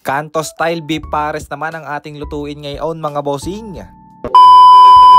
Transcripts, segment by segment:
Kanto style beef pares naman ang ating lutuin ngayon mga bossing.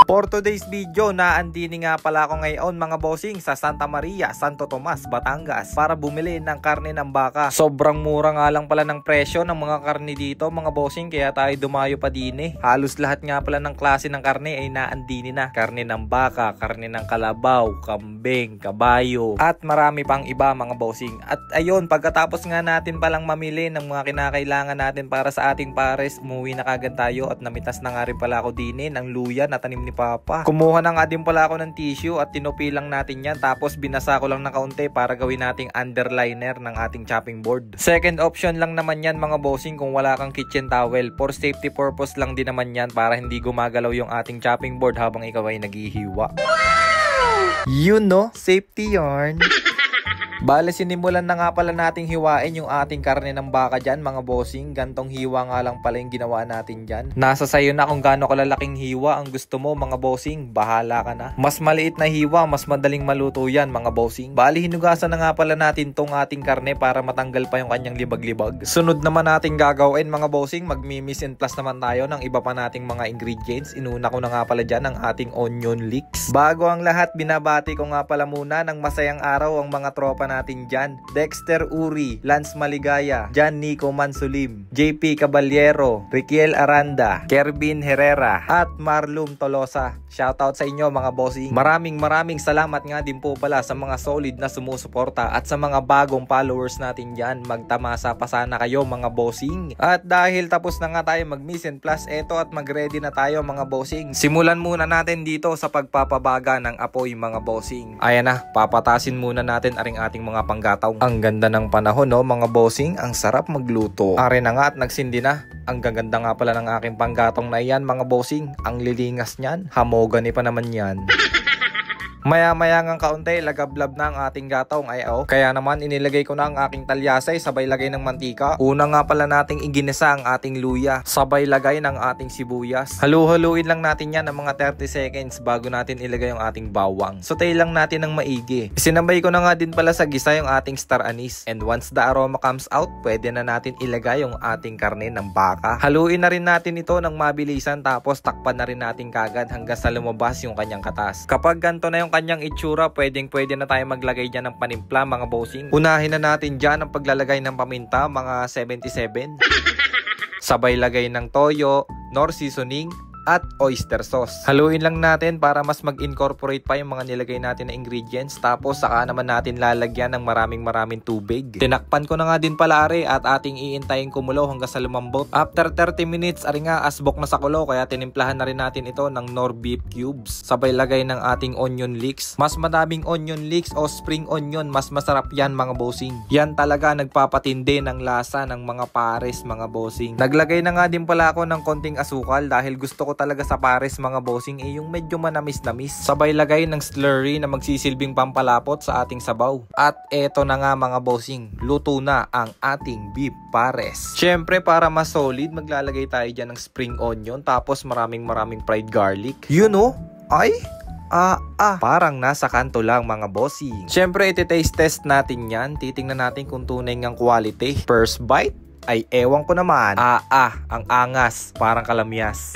For today's video, naandini nga pala ako ngayon mga bossing sa Santa Maria, Santo Tomas, Batangas para bumili ng karne ng baka. Sobrang mura nga lang pala ng presyo ng mga karne dito mga bossing, kaya tayo dumayo pa din eh. Halos lahat nga pala ng klase ng karne ay naandini na. Karne ng baka, karne ng kalabaw, kambing, kabayo at marami pang iba mga bossing. At ayun, pagkatapos nga natin palang mamili ng mga kinakailangan natin para sa ating pares, umuwi na kagad tayo at namitas na nga rin pala ako din ng luya na tanim ni Papa. Kumuha na nga din pala ako ng tissue at tinupi lang natin yan, tapos binasa ko lang ng kaunti para gawin nating underliner ng ating chopping board. Second option lang naman yan mga bossing kung wala kang kitchen towel. For safety purpose lang din naman yan para hindi gumagalaw yung ating chopping board habang ikaw ay naghihiwa. You know, safety yarn. Bale, sinimulan na nga pala nating hiwain yung ating karne ng baka dyan mga bossing. Gantong hiwa nga lang pala yung ginawa natin dyan. Nasa sayo na kung gaano kalalaking hiwa ang gusto mo mga bossing. Bahala ka na. Mas maliit na hiwa, mas madaling maluto yan mga bossing. Bale, hinugasan na nga pala natin tong ating karne para matanggal pa yung kanyang libag-libag. Sunod naman natin gagawin mga bossing, magmi-mix and plus naman tayo ng iba pa nating mga ingredients. Inuna ko na nga pala dyan ang ating onion leeks. Bago ang lahat, binabati ko nga pala muna ng masayang araw ang mga tropa natin dyan. Dexter Uri, Lance Maligaya, John Nico Mansulim, JP Caballero, Riquiel Aranda, Kervin Herrera, at Marlum Tolosa. Shoutout sa inyo mga bossing. Maraming salamat nga din po pala sa mga solid na sumusuporta at sa mga bagong followers natin dyan. Magtamasa pa sana kayo mga bossing. At dahil tapos na nga tayo mag-mix and plus, eto at mag-ready na tayo mga bossing. Simulan muna natin dito sa pagpapabaga ng apoy mga bossing. Ayan na, papatasin muna natin aring ating mga panggataw. Ang ganda ng panahon no mga bossing, ang sarap magluto. Are na nga at nagsindi na. Ang gaganda nga pala ng aking panggatong na yan mga bossing. Ang lilingas niyan, hamogani pa naman yan. Maya-maya ngang kaunti, lagablab na ang ating gatong ay kaya naman inilagay ko na ang aking talyasay, sabay lagay ng mantika. Una nga pala nating iginisa ang ating luya, sabay lagay ng ating sibuyas. Halu-haluin lang natin yan ng mga 30 seconds bago natin ilagay ang ating bawang. Sotay lang natin ng maigi. Sinabay ko na nga din pala sa gisa yung ating star anise. And once the aroma comes out, pwede na natin ilagay yung ating karne ng baka. Haluin na rin natin ito ng mabilisan, tapos takpan na rin natin kagad hanggang sa lumabas yung kanyang katas. Kapag ganito na yung kanyang itsura, pwede na tayo maglagay dyan ng panimpla mga bossing. Unahin na natin dyan ang paglalagay ng paminta, mga 77. Sabay lagay ng toyo, nor seasoning, at oyster sauce. Haluin lang natin para mas mag-incorporate pa yung mga nilagay natin na ingredients, tapos saka naman natin lalagyan ng maraming tubig. Tinakpan ko na nga din pala at ating iintayin kumulo hanggang sa lumambot. After 30 minutes, ari nga asbok na sa kulo, kaya tinimplahan na rin natin ito ng nor beef cubes. Sabay lagay ng ating onion leeks. Mas madaming onion leeks o spring onion, mas masarap yan mga bossing. Yan talaga nagpapatindi ng lasa ng mga pares mga bossing. Naglagay na nga din pala ako ng konting asukal dahil gusto ko talaga sa pares mga bossing yung medyo manamis-namis. Sabay lagay ng slurry na magsisilbing pampalapot sa ating sabaw. At eto na nga mga bossing, luto na ang ating beef pares. Syempre para mas solid, maglalagay tayo dyan ng spring onion, tapos maraming fried garlic. You know, parang nasa kanto lang mga bossing. Syempre iti-taste test natin yan. Titingnan natin kung tunay ngang quality. First bite, ay ewan ko naman. Ang angas, parang kalamyas.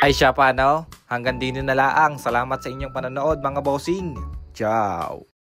Ay siya pa no? Hanggang din na laang. Salamat sa inyong panonood mga bossing. Ciao!